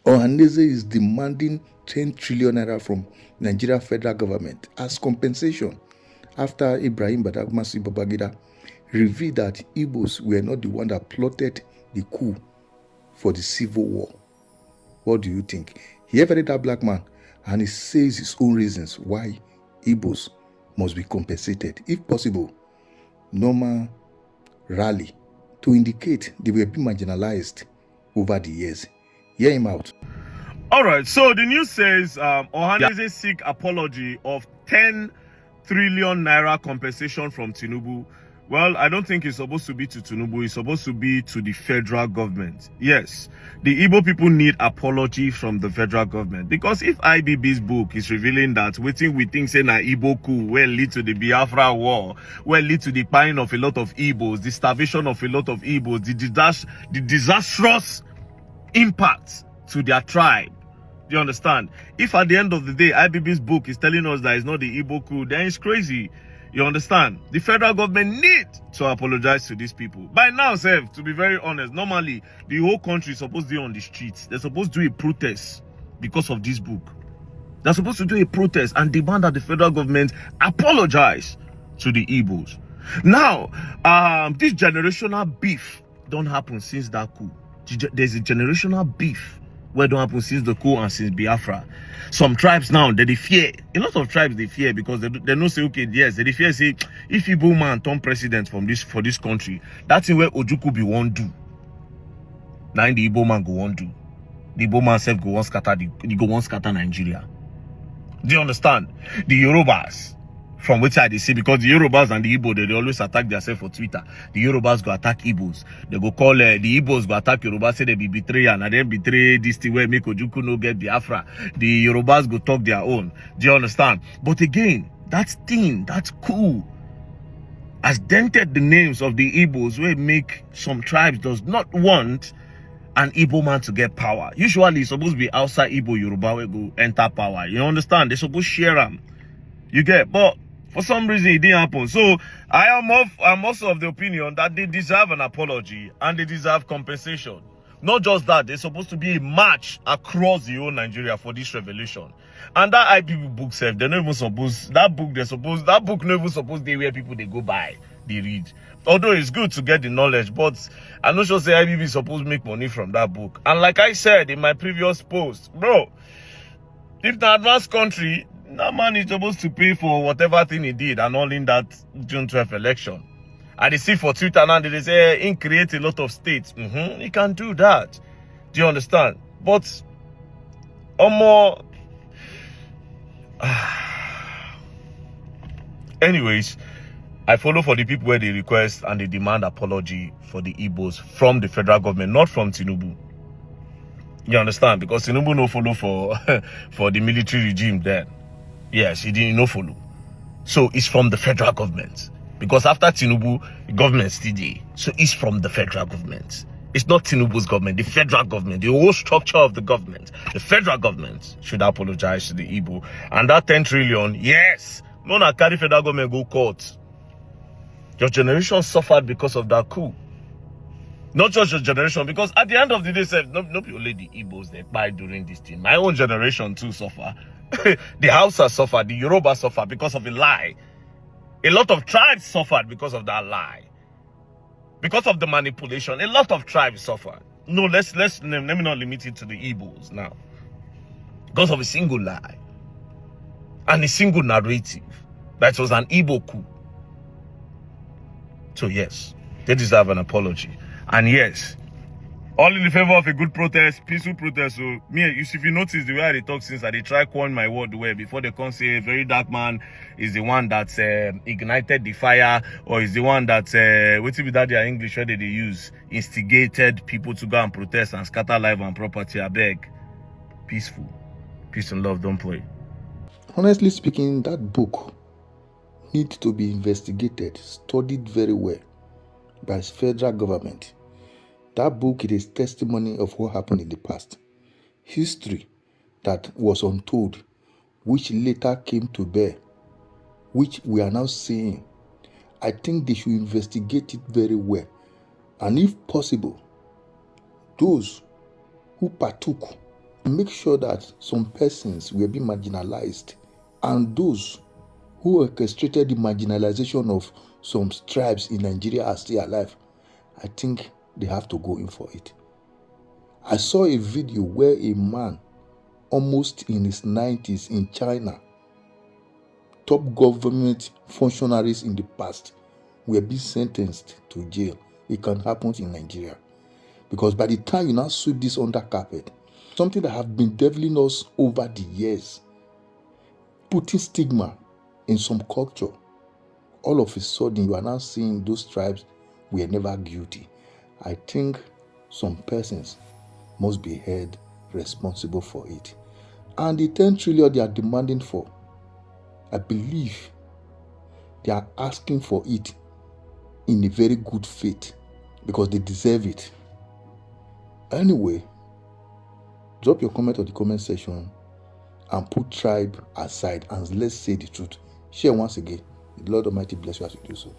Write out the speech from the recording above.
Ohaneze is demanding 10 trillion naira from Nigeria federal government as compensation after Ibrahim Badagmasi Babangida revealed that Igbos were not the one that plotted the coup for the civil war. What do you think? He ever that black man and he says his own reasons why Igbos must be compensated. If possible, normal rally to indicate they were being marginalized over the years. Hear him out. All right, so the news says Ohaneze seek apology of 10 trillion naira compensation from Tinubu. Well, I don't think it's supposed to be to Tinubu. It's supposed to be to the federal government. Yes, the Igbo people need apology from the federal government. Because if IBB's book is revealing that waiting we think say na Igbo coup will lead to the Biafra war, will lead to the dying of a lot of Igbos, the starvation of a lot of Igbos, the disastrous impact to their tribe. Do you understand? If at the end of the day, IBB's book is telling us that it's not the Igbo coup, then it's crazy. You understand? The federal government need to apologize to these people. By now, Seth, to be very honest, normally, the whole country is supposed to be on the streets. They're supposed to do a protest because of this book. They're supposed to do a protest and demand that the federal government apologize to the Igbos. Now, this generational beef don't happen since that coup. There's a generational beef where don't happen since the coup and since Biafra. Some tribes now, they fear. A lot of tribes, they fear because they don't say, okay, yes, they fear, say, if Igbo man turn president for this country, that's where Ojuku be one do. Now the Igbo man go one do. The Igbo man self go one scatter Nigeria. Do you understand? The Yorubas, from which side they say, because the Yorubas and the Igbo, they always attack themselves for Twitter. The Yorubas go attack Igbos. They go call the Igbos go attack Yorubas, say they be betrayal, and then betray this thing where make Ojuku no get Biafra. The Yorubas go talk their own. Do you understand? But again, that thing, that's cool, has dented the names of the Igbos where make some tribes does not want an Igbo man to get power. Usually it's supposed to be outside Igbo Yoruba where go enter power. You understand? They're supposed to share them. You get, but for some reason it didn't happen. So I'm also of the opinion that they deserve an apology and they deserve compensation. Not just that, there's supposed to be a march across the whole Nigeria for this revolution. And that IPP book self, they're not even supposed, that book not even supposed to be where people they go by, they read. Although it's good to get the knowledge, but I'm not sure say IPP is supposed to make money from that book. And like I said in my previous post, bro, if the advanced country, that man is supposed to pay for whatever thing he did and all in that June 12th election. And they see for Twitter now, they say, he create a lot of states. He can do that. Do you understand? But, more... Anyways, I follow for the people where they request and they demand apology for the Igbos from the federal government, not from Tinubu. You understand? Because Tinubu no follow for the military regime then. Yes, he didn't no follow. So it's from the federal government. Because after Tinubu, the government still there. So it's from the federal government. It's not Tinubu's government, the federal government, the whole structure of the government. The federal government should apologize to the Igbo. And that 10 trillion, yes, no na carry federal government go court. Your generation suffered because of that coup. Not just your generation, because at the end of the day, not only the Igbos they buy during this thing. My own generation too suffer. The Hausa suffered, the Yoruba suffered because of a lie. A lot of tribes suffered because of that lie. Because of the manipulation, a lot of tribes suffered. No, let me not limit it to the Igbos now. Because of a single lie. And a single narrative. That was an Igbo coup. So yes, they deserve an apology. And yes, all in the favor of a good protest, peaceful protest. So me, if you notice the way I talk since I try coin my word way before they come say a very dark man is the one that ignited the fire, or is the one that what's it that their English where they use instigated people to go and protest and scatter life and property. I beg, peaceful, peace and love, don't play. Honestly speaking, that book needs to be investigated, studied very well by federal government. That book is testimony of what happened in the past. History that was untold, which later came to bear, which we are now seeing. I think they should investigate it very well. And if possible, those who partook make sure that some persons were being marginalized, and those who orchestrated the marginalization of some tribes in Nigeria are still alive. I think they have to go in for it. I saw a video where a man almost in his 90s in China, top government functionaries in the past, were being sentenced to jail. It can happen in Nigeria. Because by the time you now sweep this under carpet, something that have been deviling us over the years, putting stigma in some culture, all of a sudden you are now seeing those tribes were never guilty. I think some persons must be held responsible for it. And the 10 trillion they are demanding for, I believe they are asking for it in a very good faith because they deserve it. Anyway, drop your comment on the comment section and put tribe aside and let's say the truth. Share once again. The Lord Almighty bless you as you do so.